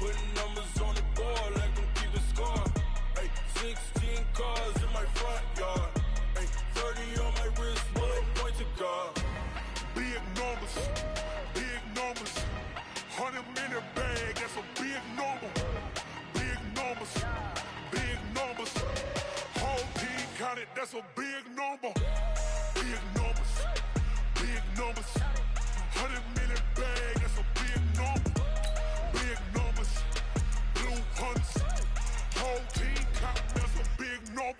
Putting numbers on the board, let them keep the score. Ay, 16 cars in my front yard. Ay, 30 on my wrist, bullet point to God. Big numbers, big numbers. 100-minute bag, that's a big number. Big numbers, big numbers. Whole team counted, that's a big number. Big numbers, big numbers. 100-minute bag, that's a big number. Big numbers, blue hunts. Whole team counted, that's a big number.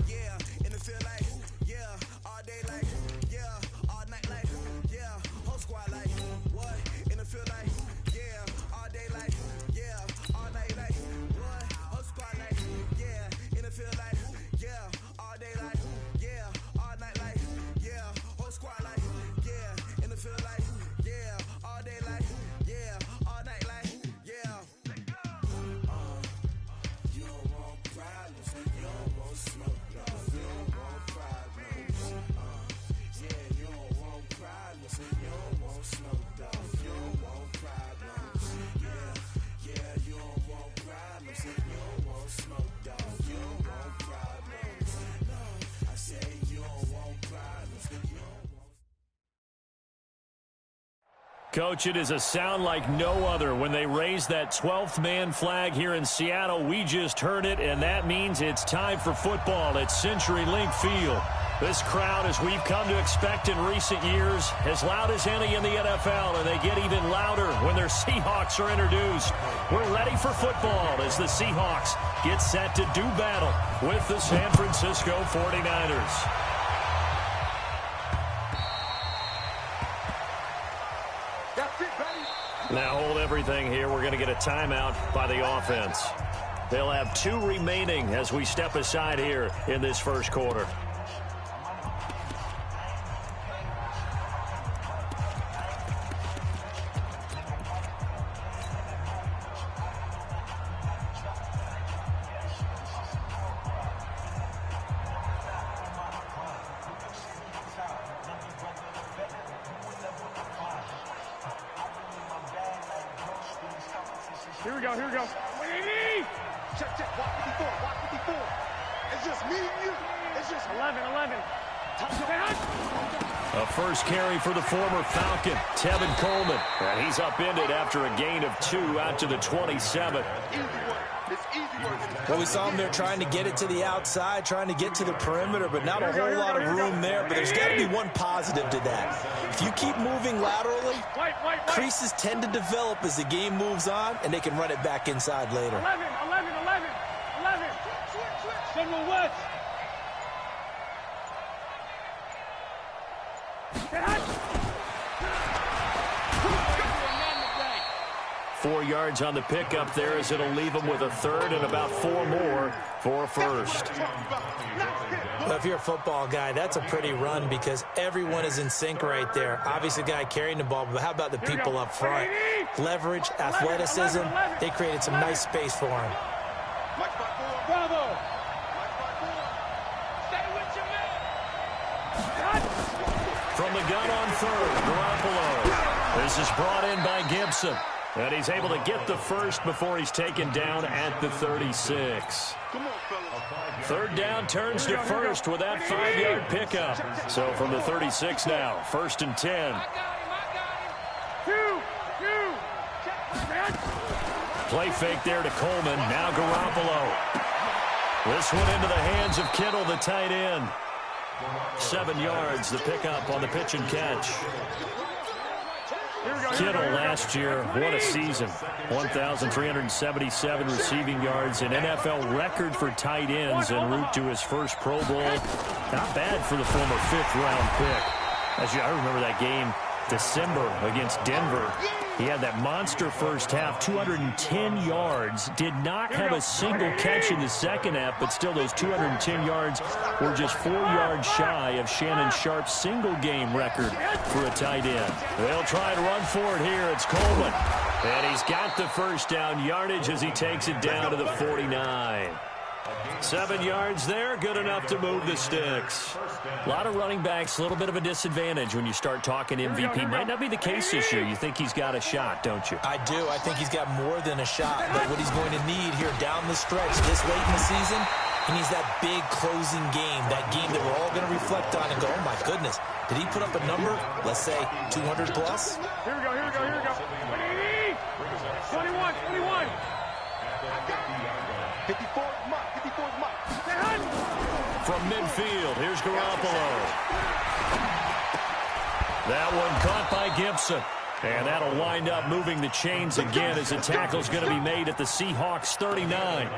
Yeah, in the field like, yeah, all day like, yeah, all night like, yeah, whole squad like, what? In the field like, yeah, all day like, yeah, all night like, what? Whole squad like, yeah, in the field like, yeah, all day like, yeah, all night like, yeah, whole squad like, yeah, in the field like, yeah, all day like, yeah, all night like, yeah. You don't want problems, you don't want smoke, no, you don't want problems. Yeah, you don't want problems, you don't want smoke, dog, you don't want problems. Yeah, you don't want problems, you don't want smoke, dog, you don't want problems. No, I say you don't want problems, you don't want. Coach, it is a sound like no other when they raise that 12th man flag here in Seattle. We just heard it, and that means it's time for football at CenturyLink Field. This crowd, as we've come to expect in recent years, as loud as any in the NFL, and they get even louder when their Seahawks are introduced. We're ready for football as the Seahawks get set to do battle with the San Francisco 49ers. Now hold everything here. We're going to get a timeout by the offense. They'll have 2 remaining as we step aside here in this first quarter. Here we go, here we go. Check, walk 54, walk 54. It's just me and you. It's just 11. A first carry for the former Falcon, Tevin Coleman. And he's upended after a gain of 2 out to the 27. Well, we saw him there trying to get it to the outside, trying to get to the perimeter, but not a whole lot of room there. But there's got to be one positive to that. If you keep moving laterally, creases tend to develop as the game moves on, and they can run it back inside later. 11. General West. 4 yards on the pickup there as it'll leave him with a third and about 4 more for a first. Well, if you're a football guy, that's a pretty run because everyone is in sync right there. Obviously, the guy carrying the ball, but how about the people up front? Leverage, athleticism, they created some nice space for him. Bravo. From the gun on third, Garoppolo. This is brought in by Gibson. And he's able to get the first before he's taken down at the 36. Third down turns to first with that 5-yard pickup. So from the 36 now, 1st and 10. Play fake there to Coleman. Now Garoppolo. This one into the hands of Kittle, the tight end. 7 yards, the pickup on the pitch and catch. Kittle last year, what a season. 1,377 receiving yards, an NFL record for tight ends en route to his first Pro Bowl. Not bad for the former 5th-round pick. I remember that game, December against Denver. He had that monster first half, 210 yards. Did not have a single catch in the second half, but still those 210 yards were just 4 yards shy of Shannon Sharp's single-game record for a tight end. They'll try and run for it here. It's Coleman. And he's got the first down yardage as he takes it down to the 49. 7 yards there, good enough to move the sticks. A lot of running backs, a little bit of a disadvantage when you start talking MVP. Might not be the case this year. You think he's got a shot, don't you? I do. I think he's got more than a shot. But what he's going to need here down the stretch this late in the season, he needs that big closing game, that game that we're all going to reflect on and go, oh, my goodness, did he put up a number, let's say, 200 plus? Here we go, here we go, here we go. 21, 21. 54 mark, 54 mark. From midfield, here's Garoppolo. That one caught by Gibson. And that'll wind up moving the chains again as the tackle's going to be made at the Seahawks 39.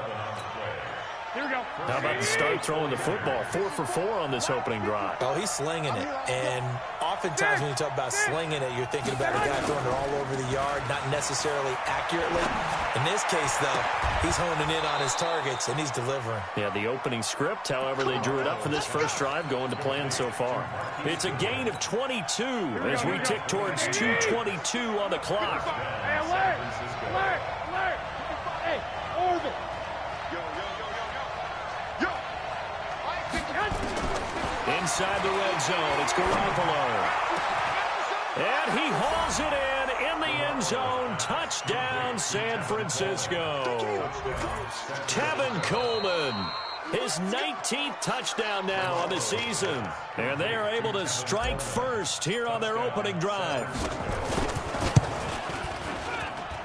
Here we go. How about the start throwing the football? 4 for 4 on this opening drive. Oh, he's slinging it. And oftentimes when you talk about slinging it, you're thinking about a guy throwing it all over the yard, not necessarily accurately. In this case, though, he's honing in on his targets, and he's delivering. Yeah, the opening script, however, they drew it up for this first drive, going to plan so far. It's a gain of 22 as we tick towards 2:22 on the clock. Hey, alert! Alert! Alert! Hey, orbit! Inside the red zone, it's Garoppolo. And he hauls it in the end zone. Touchdown, San Francisco. Tevin Coleman, his 19th touchdown now on the season. And they are able to strike first here on their opening drive.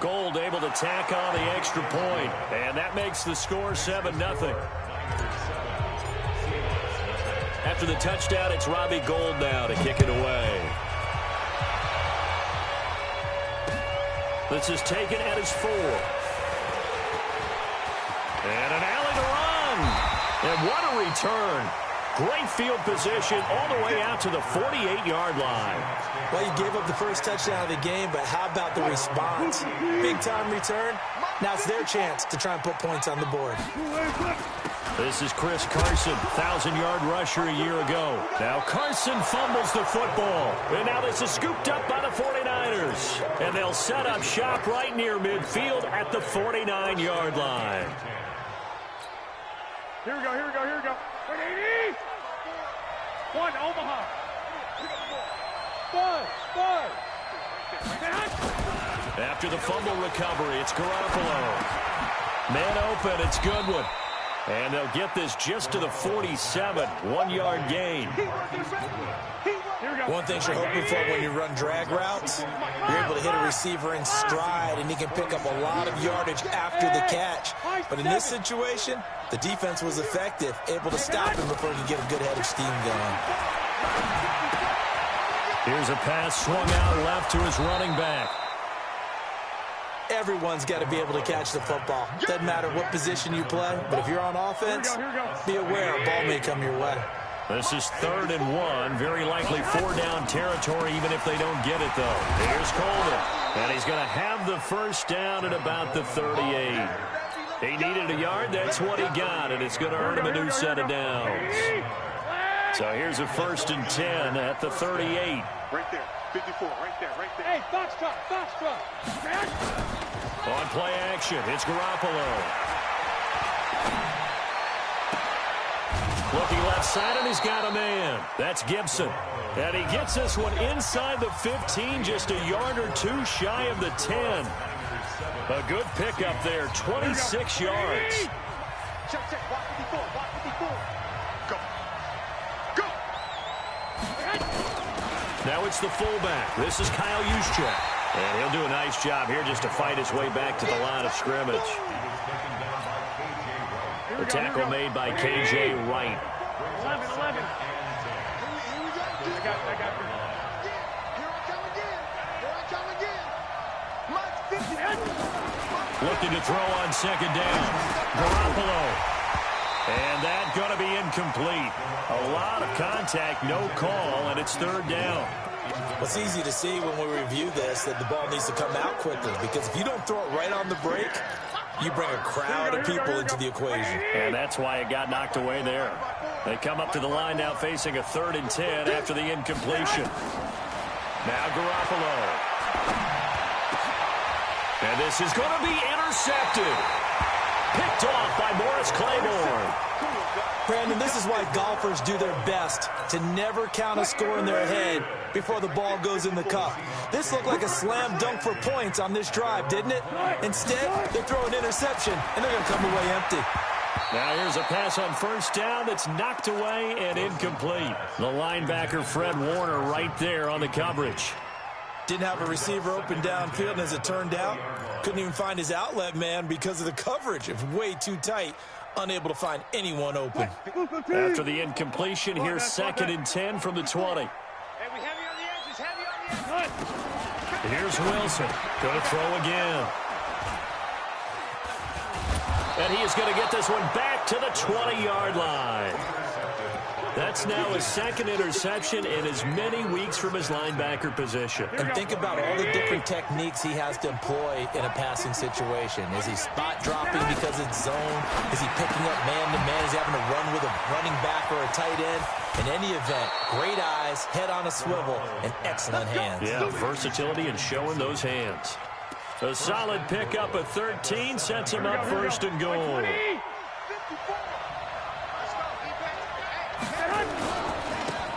Gold able to tack on the extra point, and that makes the score 7-0. After the touchdown, it's Robbie Gould now to kick it away. This is taken at his 4. And an alley to run. And what a return. Great field position all the way out to the 48-yard line. Well, you gave up the first touchdown of the game, but how about the response? Big-time return. Now it's their chance to try and put points on the board. This is Chris Carson, 1,000-yard rusher a year ago. Now Carson fumbles the football. And now this is scooped up by the 49ers. And they'll set up shop right near midfield at the 49-yard line. Here we go, here we go, here we go. 180! 1, Omaha. 5. After the fumble recovery, it's Garoppolo. Man open, it's Goodwin. And they'll get this just to the 47, 1-yard gain. One thing you're hoping for when you run drag routes, you're able to hit a receiver in stride, and he can pick up a lot of yardage after the catch. But in this situation, the defense was effective, able to stop him before he could get a good head of steam going. Here's a pass swung out left to his running back. Everyone's got to be able to catch the football. Doesn't matter what position you play, but if you're on offense, be aware a ball may come your way. This is 3rd and 1. Very likely 4-down territory, even if they don't get it, though. Here's Coleman. And he's going to have the first down at about the 38. He needed a yard. That's what he got, and it's going to earn him a new set of downs. So here's a 1st and 10 at the 38. Right there. 54, right there, right there. Hey, Foxtrot, Foxtrot. On play action, it's Garoppolo. Looking left side, and he's got a man. That's Gibson. And he gets this one inside the 15, just a yard or two shy of the 10. A good pickup there, 26 yards. Check, check, block 54, block 54. Go. Go. Now it's the fullback. This is Kyle Juszczyk. And he'll do a nice job here just to fight his way back to the line of scrimmage. The tackle made by K.J. Wright. 11. I got Looking to throw on 2nd down. Garoppolo. And that's going to be incomplete. A lot of contact, no call, and it's 3rd down. Well, it's easy to see when we review this that the ball needs to come out quickly, because if you don't throw it right on the break, you bring a crowd of people into the equation. And that's why it got knocked away there. They come up to the line now facing a 3rd and 10 after the incompletion. Now Garoppolo. And this is going to be intercepted. picked off by Morris Claiborne. Brandon, this is why golfers do their best to never count a score in their head before the ball goes in the cup. This looked like a slam dunk for points on this drive, didn't it? Instead, they throw an interception, and they're going to come away empty. Now here's a pass on first down that's knocked away and incomplete. The linebacker, Fred Warner, right there on the coverage. Didn't have a receiver open downfield, and as it turned out, couldn't even find his outlet man because of the coverage. It was way too tight. Unable to find anyone open. After the incompletion, here's 2nd and 10 from the 20. Here's Wilson. Going to throw again. And he is going to get this one back to the 20-yard line. That's now his 2nd interception in as many weeks from his linebacker position. And think about all the different techniques he has to employ in a passing situation. Is he spot dropping because it's zone? Is he picking up man-to-man? Is he having to run with a running back or a tight end? In any event, great eyes, head on a swivel, and excellent hands. Yeah, versatility and showing those hands. A solid pickup at 13 sets him up 1st and goal.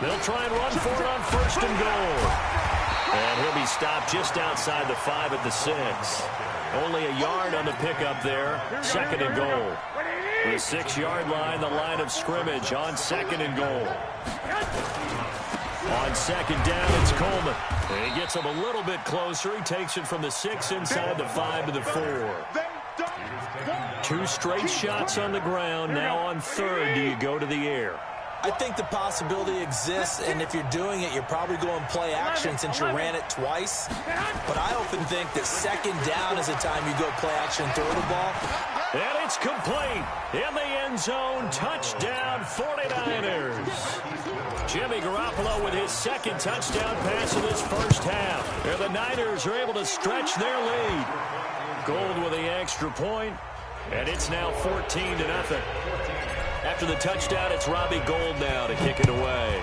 They'll try and run for it on 1st and goal. And he'll be stopped just outside the 5 at the 6. Only a yard on the pickup there. 2nd and goal. The 6-yard line, the line of scrimmage on 2nd and goal. On 2nd down, it's Coleman. And he gets him a little bit closer. He takes it from the 6 inside the 5 to the 4. 2 straight shots on the ground. Now on 3rd, do you go to the air? I think the possibility exists, and if you're doing it, you're probably going play action since you ran it twice. But I often think that 2nd down is the time you go play action and throw the ball. And it's complete. In the end zone, touchdown 49ers. Jimmy Garoppolo with his 2nd touchdown pass of this first half. And the Niners are able to stretch their lead. Gold with the extra point, and it's now 14-0. After the touchdown, it's Robbie Gould now to kick it away.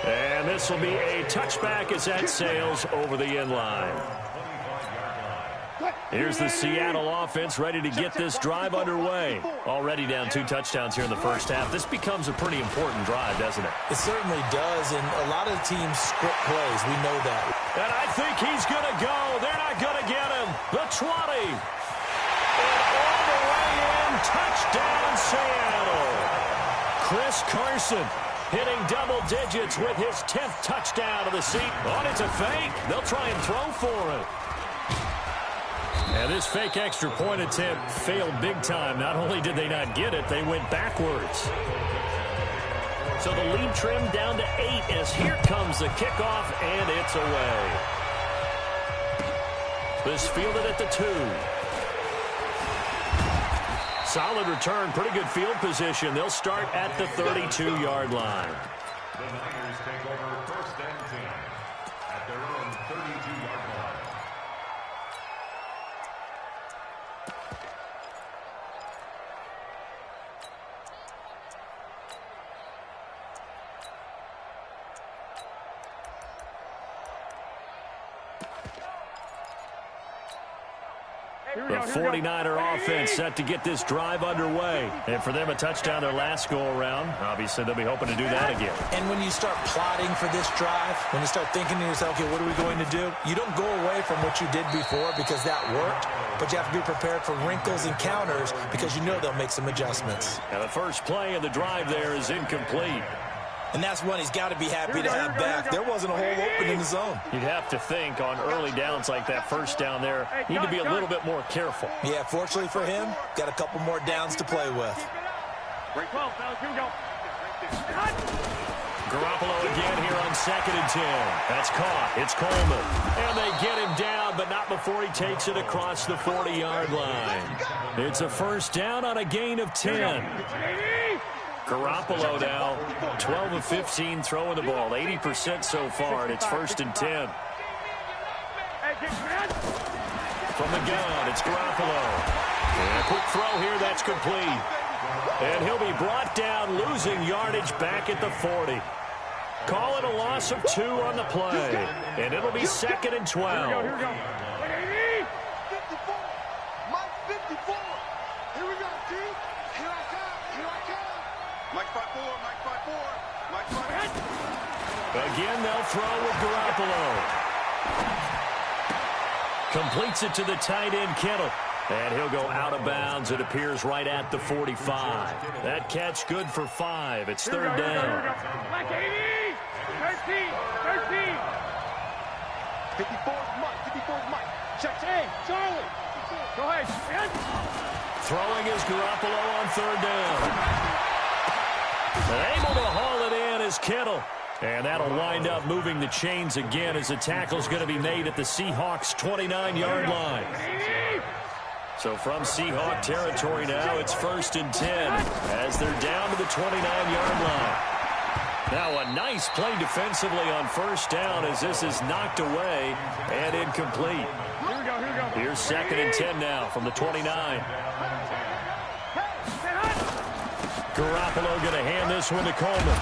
And this will be a touchback as that sails over the end line. Here's the Seattle offense ready to get this drive underway. Already down 2 touchdowns here in the first half. This becomes a pretty important drive, doesn't it? It certainly does, and a lot of teams script plays. We know that. And I think he's going to go. They're not going to get him. The 20. And all the way in, touchdown Seattle. Chris Carson hitting double digits with his 10th touchdown of the season. Oh, it's a fake. They'll try and throw for it. And this fake extra point attempt failed big time. Not only did they not get it, they went backwards. So the lead trimmed down to 8 as here comes the kickoff, and it's away. This fielded at the 2. Solid return, pretty good field position. They'll start at the 32-yard line. The Niners take over 1st and 10 at their own 32-yard line. The 49er offense set to get this drive underway. And for them, a touchdown their last go-around. Obviously, they'll be hoping to do that again. And when you start plotting for this drive, when you start thinking to yourself, okay, what are we going to do? You don't go away from what you did before because that worked, but you have to be prepared for wrinkles and counters because you know they'll make some adjustments. Now, the first play of the drive there is incomplete. And that's one he's got to be happy to have back. There wasn't a hole open in the zone. You'd have to think on early downs like that first down there, need to be a little bit more careful. Yeah, fortunately for him, got a couple more downs to play with. Garoppolo again here on 2nd and 10. That's caught. It's Coleman. And they get him down, but not before he takes it across the 40-yard line. It's a first down on a gain of 10. Garoppolo now, 12 of 15 throwing the ball, 80% so far, and it's 1st and 10. From the gun, it's Garoppolo. And a quick throw here, that's complete. And he'll be brought down, losing yardage back at the 40. Call it a loss of 2 on the play. And it'll be 2nd and 12. Again, they'll throw with Garoppolo. Completes it to the tight end, Kittle. And he'll go out of bounds, it appears, right at the 45. That catch good for 5. It's third down. Black 80! 13! 13! 54's Mike. 54's Mike. Checks. Hey, Charlie! Go ahead. Throwing is Garoppolo on third down. And able to haul it in is Kittle. And that'll wind up moving the chains again as the tackle's going to be made at the Seahawks' 29-yard line. So from Seahawk territory now, it's 1st and 10 as they're down to the 29-yard line. Now a nice play defensively on first down as this is knocked away and incomplete. Here we go. Here's 2nd and 10 now from the 29. Garoppolo going to hand this one to Coleman.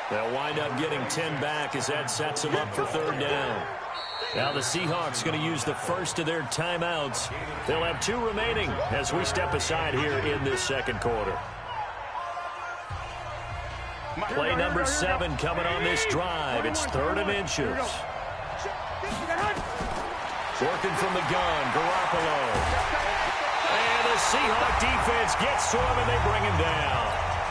They'll wind up getting 10 back as that sets them up for third down. Now the Seahawks going to use the first of their timeouts. They'll have 2 remaining as we step aside here in this second quarter. Play number 7 coming on this drive. It's 3rd and inches. Working from the gun, Garoppolo. And the Seahawk defense gets to him and they bring him down.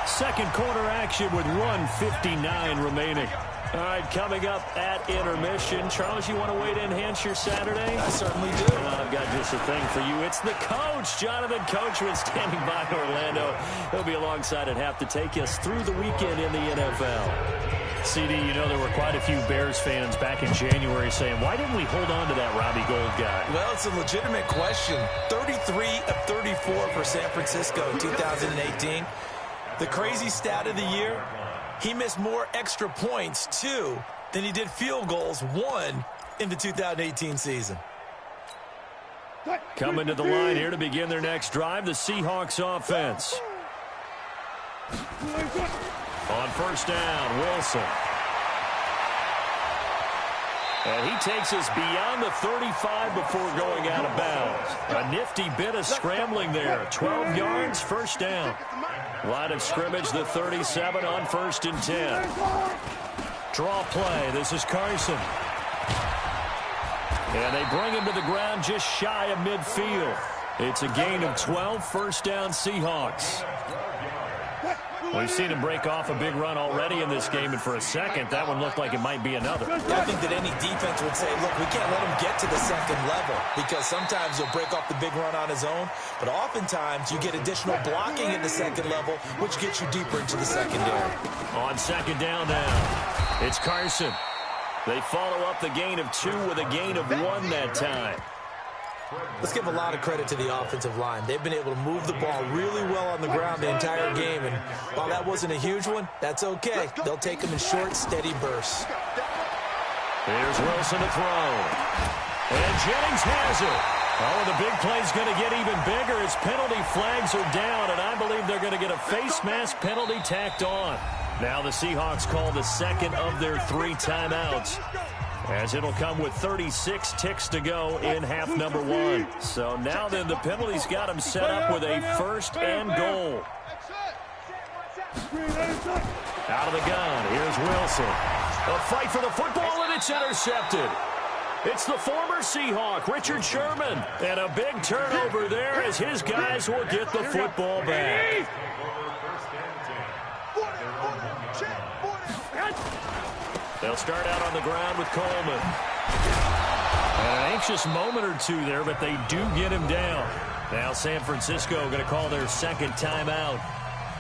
Second quarter action with 1:59 remaining. All right, coming up at intermission. Charles, you want to wait to enhance your Saturday? I certainly do. I've got just a thing for you. It's the coach, Jonathan Coachman, standing by Orlando. He'll be alongside at half to take us through the weekend in the NFL. CD, you know there were quite a few Bears fans back in January saying, why didn't we hold on to that Robbie Gould guy? Well, it's a legitimate question. 33 of 34 for San Francisco in 2018. The crazy stat of the year, he missed more extra points, 2, than he did field goals, 1, in the 2018 season. Coming to the line here to begin their next drive, the Seahawks offense. On first down, Wilson. And he takes us beyond the 35 before going out of bounds. A nifty bit of scrambling there. 12 yards, first down. Line of scrimmage, the 37 on 1st and 10. Draw play. This is Carson. And they bring him to the ground just shy of midfield. It's a gain of 12, first down Seahawks. We've seen him break off a big run already in this game, and for a second, that one looked like it might be another. I think that any defense would say, look, we can't let him get to the second level because sometimes he'll break off the big run on his own, but oftentimes you get additional blocking at the second level, which gets you deeper into the secondary. On second down now, it's Carson. They follow up the gain of 2 with a gain of 1 that time. Let's give a lot of credit to the offensive line. They've been able to move the ball really well on the ground the entire game, and while that wasn't a huge one, that's okay. They'll take them in short, steady bursts. Here's Wilson to throw. And Jennings has it. Oh, the big play's going to get even bigger as penalty flags are down, and I believe they're going to get a face mask penalty tacked on. Now the Seahawks call the second of their 3 timeouts, as it'll come with 36 ticks to go in half number 1. So now then the penalty's got them set up with a 1st and goal. Out of the gun, here's Wilson. A fight for the football, and it's intercepted. It's the former Seahawk, Richard Sherman. And a big turnover there as his guys will get the football back. They'll start out on the ground with Coleman. And an anxious moment or 2 there, but they do get him down. Now San Francisco going to call their second timeout,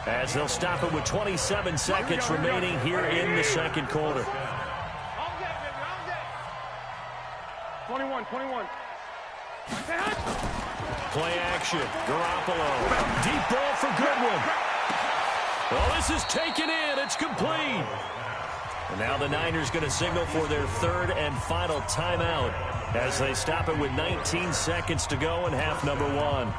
as they'll stop it with 27 seconds remaining here in the second quarter. 21. Play action. Garoppolo. Deep ball for Goodwin. Well, this is taken in. It's complete. And now the Niners going to signal for their 3rd and final timeout as they stop it with 19 seconds to go in half number 1.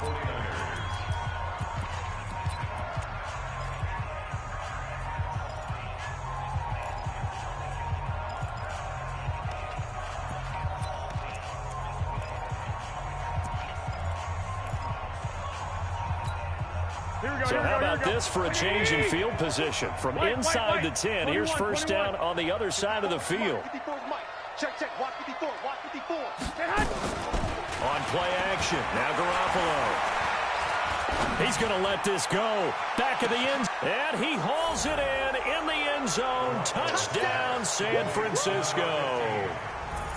So how about this for a change in field position? From inside the 10, here's first down on the other side of the field. Check, watch 54, watch 54. On play action, now Garoppolo. He's going to let this go. Back of the end, and he hauls it in the end zone. Touchdown, San Francisco.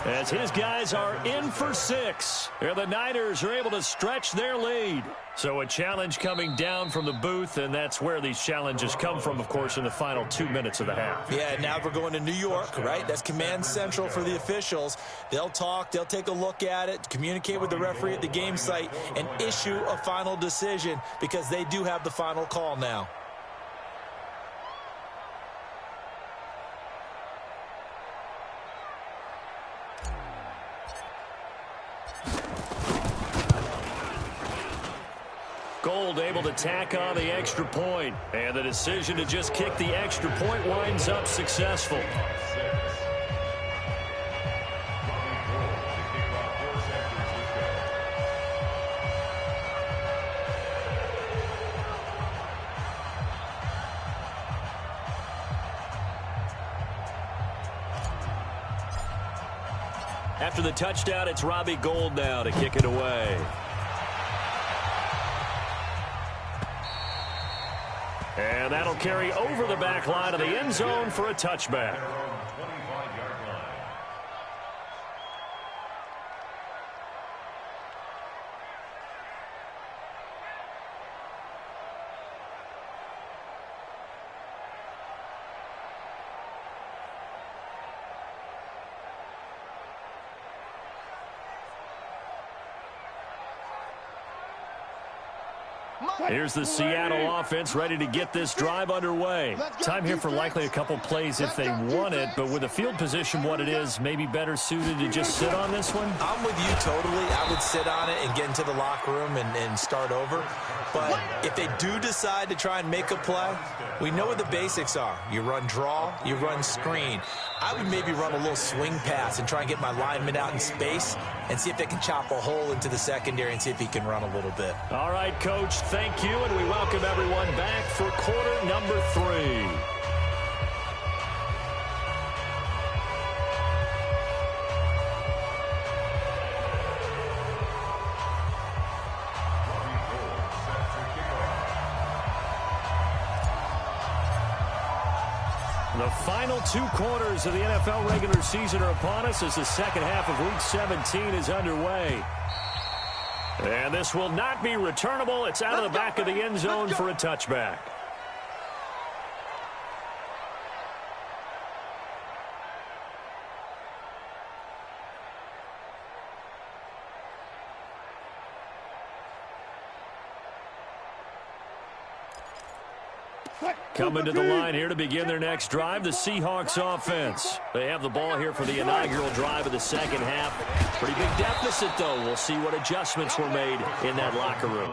As his guys are in for 6. And the Niners are able to stretch their lead. So a challenge coming down from the booth, and that's where these challenges come from, of course, in the final 2 minutes of the half. Yeah, now we're going to New York, right? That's command central for the officials. They'll talk, they'll take a look at it, communicate with the referee at the game site, and issue a final decision because they do have the final call now. Gold able to tack on the extra point, and the decision to just kick the extra point winds up successful. After the touchdown, it's Robbie Gould now to kick it away. And that'll carry over the back line of the end zone for a touchback. Here's the Seattle offense ready to get this drive underway. Time here for likely a couple plays if they want it, but with the field position what it is, maybe better suited to just sit on this one? I'm with you totally. I would sit on it and get into the locker room and start over. But if they do decide to try and make a play, we know what the basics are. You run draw, you run screen. I would maybe run a little swing pass and try and get my lineman out in space and see if they can chop a hole into the secondary and see if he can run a little bit. All right, Coach, thank you, and we welcome everyone back for quarter number 3. The final 2 quarters of the NFL regular season are upon us as the second half of Week 17 is underway. And this will not be returnable. It's out of the back of the end zone for a touchback. Coming to the line here to begin their next drive, the Seahawks offense. They have the ball here for the inaugural drive of the second half. Pretty big deficit, though. We'll see what adjustments were made in that locker room.